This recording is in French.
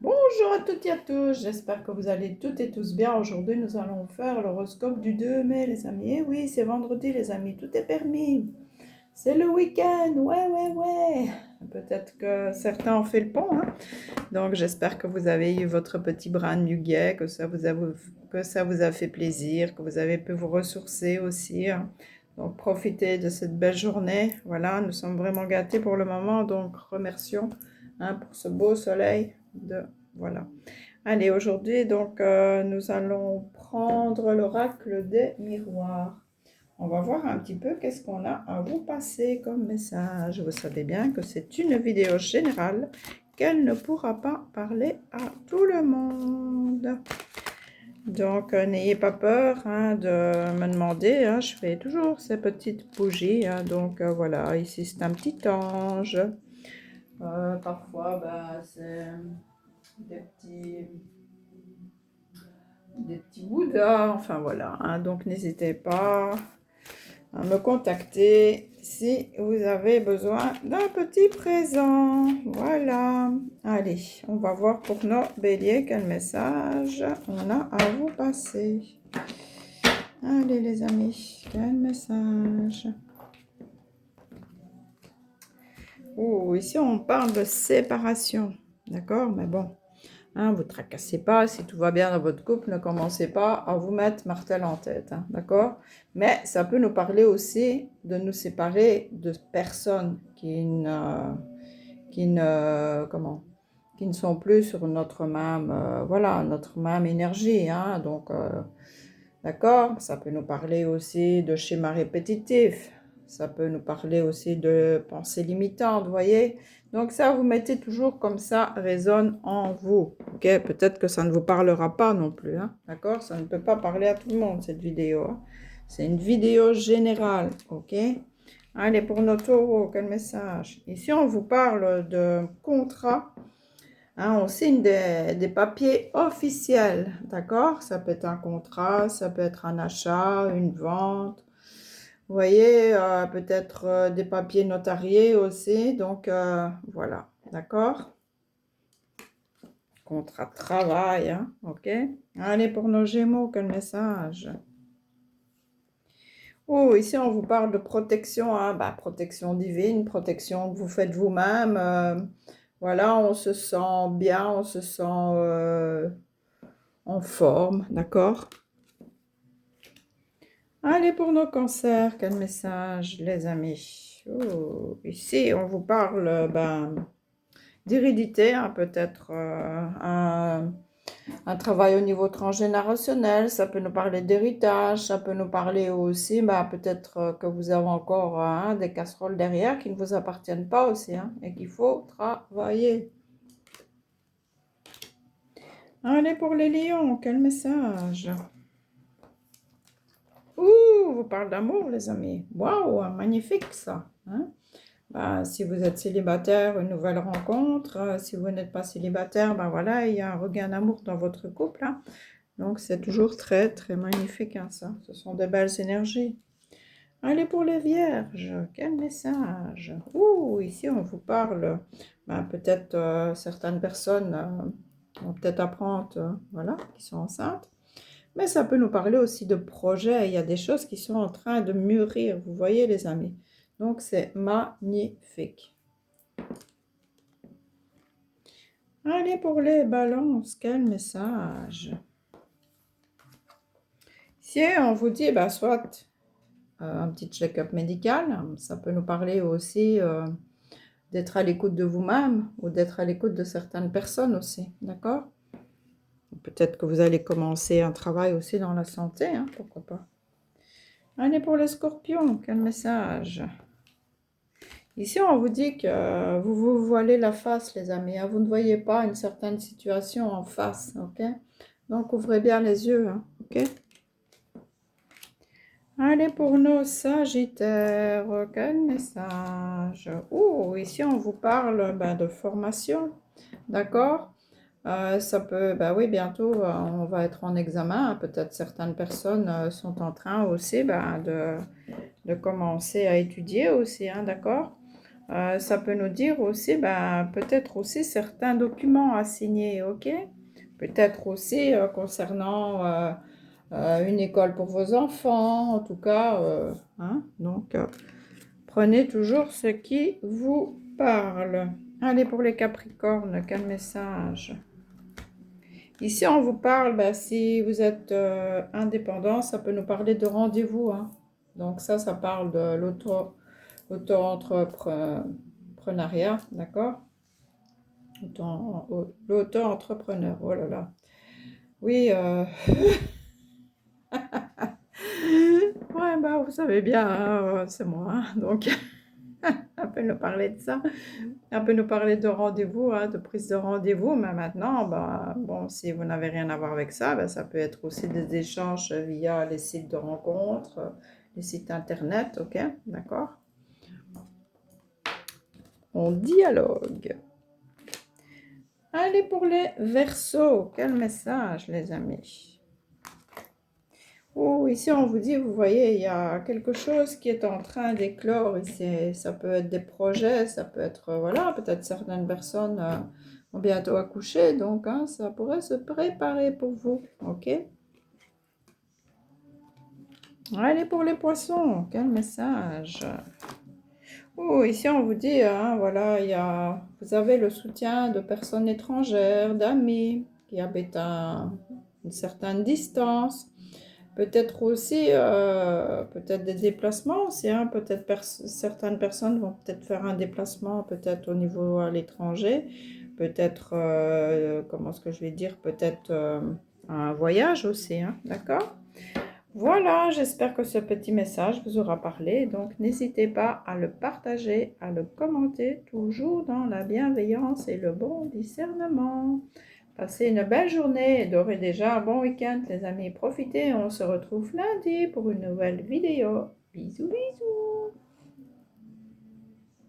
Bonjour à toutes et à tous, j'espère que vous allez toutes et tous bien. Aujourd'hui, nous allons faire l'horoscope du 2 mai, les amis. Et oui, c'est vendredi, les amis, tout est permis. C'est le week-end, ouais. Peut-être que certains ont fait le pont, hein. Donc, j'espère que vous avez eu votre petit brin de muguet, que ça vous a fait plaisir, que vous avez pu vous ressourcer aussi, hein. Donc, profitez de cette belle journée. Voilà, nous sommes vraiment gâtés pour le moment, donc remercions, hein, pour ce beau soleil. Voilà. Allez, aujourd'hui, donc, nous allons prendre l'oracle des miroirs. On va voir un petit peu qu'est-ce qu'on a à vous passer comme message. Vous savez bien que c'est une vidéo générale, qu'elle ne pourra pas parler à tout le monde. Donc, n'ayez pas peur, hein, de me demander, hein, je fais toujours ces petites bougies, hein. Donc, voilà, ici c'est un petit ange. Parfois, c'est des petits bouddhas, enfin voilà, hein. Donc, n'hésitez pas à me contacter si vous avez besoin d'un petit présent. Voilà. Allez, on va voir pour nos béliers quel message on a à vous passer. Allez les amis, quel message. Oh, ici on parle de séparation. D'accord, mais bon, hein, vous ne tracassez pas, si tout va bien dans votre couple, ne commencez pas à vous mettre martel en tête, hein, d'accord? Mais ça peut nous parler aussi de nous séparer de personnes qui ne sont plus sur notre même, voilà, notre même énergie, hein, donc, d'accord? Ça peut nous parler aussi de schémas répétitifs, ça peut nous parler aussi de pensées limitantes, vous voyez? Donc ça, vous mettez toujours comme ça résonne en vous. Ok, peut-être que ça ne vous parlera pas non plus, hein, d'accord? Ça ne peut pas parler à tout le monde, cette vidéo, hein. C'est une vidéo générale, ok? Allez, pour nos taureaux, quel message? Ici, on vous parle de contrat, hein, on signe des papiers officiels, d'accord? Ça peut être un contrat, ça peut être un achat, une vente. Vous voyez, peut-être des papiers notariés aussi. Donc, voilà, d'accord? Contrat de travail, hein, ok? Allez, pour nos gémeaux, quel message? Oh, ici, on vous parle de protection, hein, protection divine, protection que vous faites vous-même. Voilà, on se sent bien, on se sent en forme, d'accord? Allez, pour nos cancers, quel message, les amis? Oh, ici, on vous parle d'hérédité, hein, peut-être un travail au niveau transgénérationnel, ça peut nous parler d'héritage, ça peut nous parler aussi, peut-être que vous avez encore des casseroles derrière qui ne vous appartiennent pas aussi, hein, et qu'il faut travailler. Allez, pour les lions, quel message? Ouh, vous parle d'amour, les amis. Waouh, magnifique ça, hein? Si vous êtes célibataire, une nouvelle rencontre. Si vous n'êtes pas célibataire, voilà, il y a un regain d'amour dans votre couple, hein. Donc, c'est toujours très, très magnifique, hein, ça. Ce sont des belles énergies. Allez, pour les vierges, quel message. Ouh, ici, on vous parle, peut-être certaines personnes vont peut-être apprendre, voilà, qui sont enceintes. Mais ça peut nous parler aussi de projets. Il y a des choses qui sont en train de mûrir, vous voyez, les amis. Donc, c'est magnifique. Allez, pour les balances, quel message. Si on vous dit, soit un petit check-up médical, ça peut nous parler aussi d'être à l'écoute de vous-même ou d'être à l'écoute de certaines personnes aussi, d'accord? Peut-être que vous allez commencer un travail aussi dans la santé, hein, pourquoi pas. Allez, pour les scorpions, quel message. Ici, on vous dit que vous vous voilez la face, les amis, hein. Vous ne voyez pas une certaine situation en face, ok? Donc, ouvrez bien les yeux, hein, ok? Allez, pour nos sagittaires, quel message? Oh, ici, on vous parle de formation, d'accord? Ça peut, oui, bientôt, on va être en examen. Peut-être certaines personnes sont en train aussi de commencer à étudier aussi, hein, d'accord? Ça peut nous dire aussi, ben, peut-être aussi certains documents à signer, ok? Peut-être aussi concernant une école pour vos enfants, en tout cas, hein? Donc, prenez toujours ce qui vous parle. Allez, pour les Capricornes, quel message? Ici, on vous parle, ben, si vous êtes indépendant, ça peut nous parler de rendez-vous, hein. Donc ça parle de l'auto-entrepreneuriat, d'accord? L'auto-entrepreneur, oh là là. Oui, ouais, bah, vous savez bien, hein, c'est moi, hein. Donc, on peut nous parler de ça. On peut nous parler de rendez-vous, hein, de prise de rendez-vous, mais maintenant, bah, bon, si vous n'avez rien à voir avec ça, bah, ça peut être aussi des échanges via les sites de rencontres, les sites internet, ok, d'accord? On dialogue. Allez pour les Verseaux, quel message, les amis? Oh, ici on vous dit, vous voyez, il y a quelque chose qui est en train d'éclore ici. Ça peut être des projets, ça peut être, voilà, peut-être certaines personnes vont bientôt accoucher, donc hein, ça pourrait se préparer pour vous, ok? Allez pour les Poissons, quel message? Oh, ici on vous dit, hein, voilà, vous avez le soutien de personnes étrangères, d'amis qui habitent à une certaine distance. Peut-être aussi, peut-être des déplacements aussi, hein. Peut-être certaines personnes vont peut-être faire un déplacement, peut-être au niveau à l'étranger, peut-être, comment est-ce que je vais dire, peut-être un voyage aussi, hein, d'accord? Voilà, j'espère que ce petit message vous aura parlé, donc n'hésitez pas à le partager, à le commenter, toujours dans la bienveillance et le bon discernement. Passez une belle journée et d'ores et déjà un bon week-end les amis. Profitez, on se retrouve lundi pour une nouvelle vidéo. Bisous bisous.